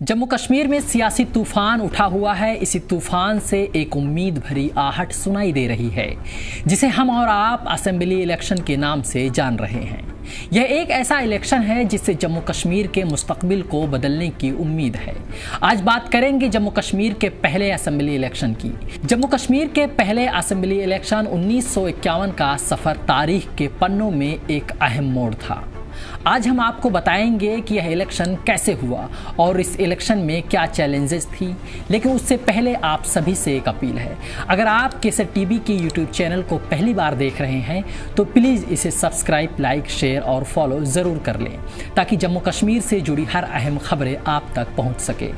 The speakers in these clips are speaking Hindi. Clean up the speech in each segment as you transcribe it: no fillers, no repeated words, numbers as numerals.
जम्मू कश्मीर में सियासी तूफान उठा हुआ है। इसी तूफान से एक उम्मीद भरी आहट सुनाई दे रही है, जिसे हम और आप असेंबली इलेक्शन के नाम से जान रहे हैं। यह एक ऐसा इलेक्शन है जिससे जम्मू कश्मीर के मुस्तकबिल को बदलने की उम्मीद है। आज बात करेंगे जम्मू कश्मीर के पहले असेंबली इलेक्शन की। जम्मू कश्मीर के पहले असेंबली इलेक्शन 1951 का सफर तारीख के पन्नों में एक अहम मोड़ था। आज हम आपको बताएंगे कि यह इलेक्शन कैसे हुआ और इस इलेक्शन में क्या चैलेंजेस थी। लेकिन उससे पहले आप सभी से एक अपील है, अगर आप केसर टीवी के यूट्यूब चैनल को पहली बार देख रहे हैं तो प्लीज़ इसे सब्सक्राइब, लाइक, शेयर और फॉलो ज़रूर कर लें, ताकि जम्मू कश्मीर से जुड़ी हर अहम खबरें आप तक पहुंच सके।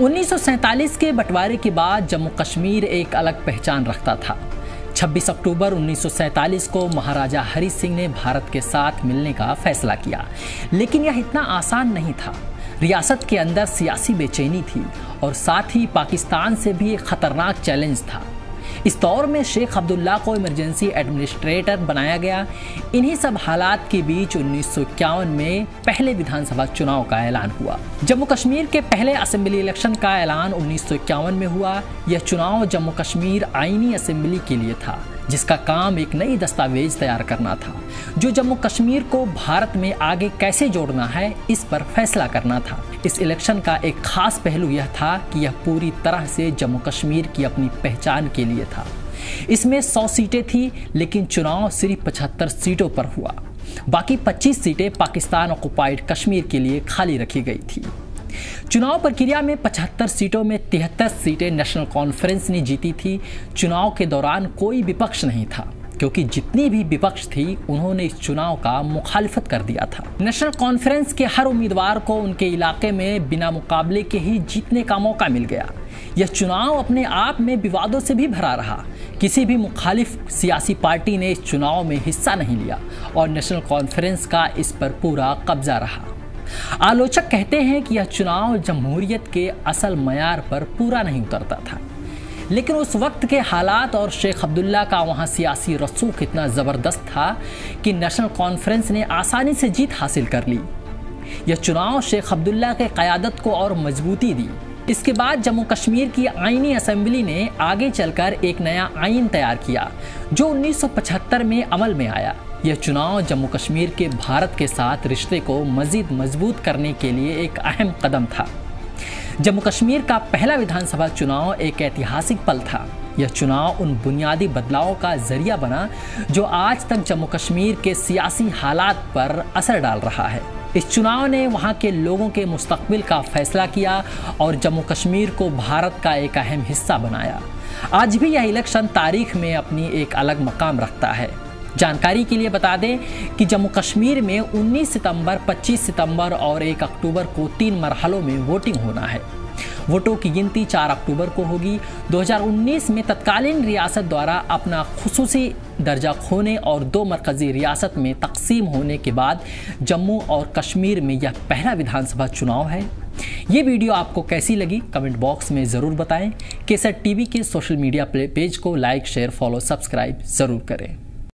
1947 के बंटवारे के बाद जम्मू कश्मीर एक अलग पहचान रखता था। 26 अक्टूबर 1947 को महाराजा हरि सिंह ने भारत के साथ मिलने का फैसला किया, लेकिन यह इतना आसान नहीं था। रियासत के अंदर सियासी बेचैनी थी और साथ ही पाकिस्तान से भी एक खतरनाक चैलेंज था। इस दौर में शेख अब्दुल्ला को इमरजेंसी एडमिनिस्ट्रेटर बनाया गया। इन्हीं सब हालात के बीच 1951 में पहले विधानसभा चुनाव का ऐलान हुआ। जम्मू कश्मीर के पहले असेंबली इलेक्शन का ऐलान 1951 में हुआ। यह चुनाव जम्मू कश्मीर आईनी असेंबली के लिए था, जिसका काम एक नई दस्तावेज तैयार करना था, जो जम्मू कश्मीर को भारत में आगे कैसे जोड़ना है इस पर फैसला करना था। इस इलेक्शन का एक खास पहलू यह था कि यह पूरी तरह से जम्मू कश्मीर की अपनी पहचान के लिए था। इसमें 100 सीटें थी, लेकिन चुनाव सिर्फ 75 सीटों पर हुआ। बाकी 25 सीटें पाकिस्तान ऑक्युपाइड कश्मीर के लिए खाली रखी गई थी। चुनाव प्रक्रिया में 75 सीटों में 73 सीटें नेशनल कॉन्फ्रेंस ने जीती थी। चुनाव के दौरान कोई विपक्ष नहीं था, क्योंकि जितनी भी विपक्ष थी उन्होंने इस चुनाव का मुखालिफत कर दिया था। नेशनल कॉन्फ्रेंस के हर उम्मीदवार को उनके इलाके में बिना मुकाबले के ही जीतने का मौका मिल गया। यह चुनाव अपने आप में विवादों से भी भरा रहा। किसी भी मुखालिफ सियासी पार्टी ने इस चुनाव में हिस्सा नहीं लिया और नेशनल कॉन्फ्रेंस का इस पर पूरा कब्जा रहा। आलोचक कहते हैं कि यह चुनाव जमहूरियत के असल मयार पर पूरा नहीं उतरता था, लेकिन उस वक्त के हालात और शेख अब्दुल्ला का वहां सियासी रसूख इतना ज़बरदस्त था कि नेशनल कॉन्फ्रेंस ने आसानी से जीत हासिल कर ली। यह चुनाव शेख अब्दुल्ला के क़यादत को और मजबूती दी। इसके बाद जम्मू कश्मीर की आईनी असेंबली ने आगे चलकर एक नया आइन तैयार किया, जो 1975 में अमल में आया। यह चुनाव जम्मू कश्मीर के भारत के साथ रिश्ते को मज़ीद मजबूत करने के लिए एक अहम कदम था। जम्मू कश्मीर का पहला विधानसभा चुनाव एक ऐतिहासिक पल था। यह चुनाव उन बुनियादी बदलावों का जरिया बना जो आज तक जम्मू कश्मीर के सियासी हालात पर असर डाल रहा है। इस चुनाव ने वहां के लोगों के मुस्तकबिल का फैसला किया और जम्मू कश्मीर को भारत का एक अहम हिस्सा बनाया। आज भी यह इलेक्शन तारीख में अपनी एक अलग मकाम रखता है। जानकारी के लिए बता दें कि जम्मू कश्मीर में 19 सितंबर, 25 सितंबर और 1 अक्टूबर को 3 मरहलों में वोटिंग होना है। वोटों की गिनती 4 अक्टूबर को होगी। 2019 में तत्कालीन रियासत द्वारा अपना खुसूसी दर्जा खोने और 2 मरकजी रियासत में तकसीम होने के बाद जम्मू और कश्मीर में यह पहला विधानसभा चुनाव है। ये वीडियो आपको कैसी लगी कमेंट बॉक्स में ज़रूर बताएं। केसर टीवी के सोशल मीडिया पेज को लाइक, शेयर, फॉलो, सब्सक्राइब ज़रूर करें।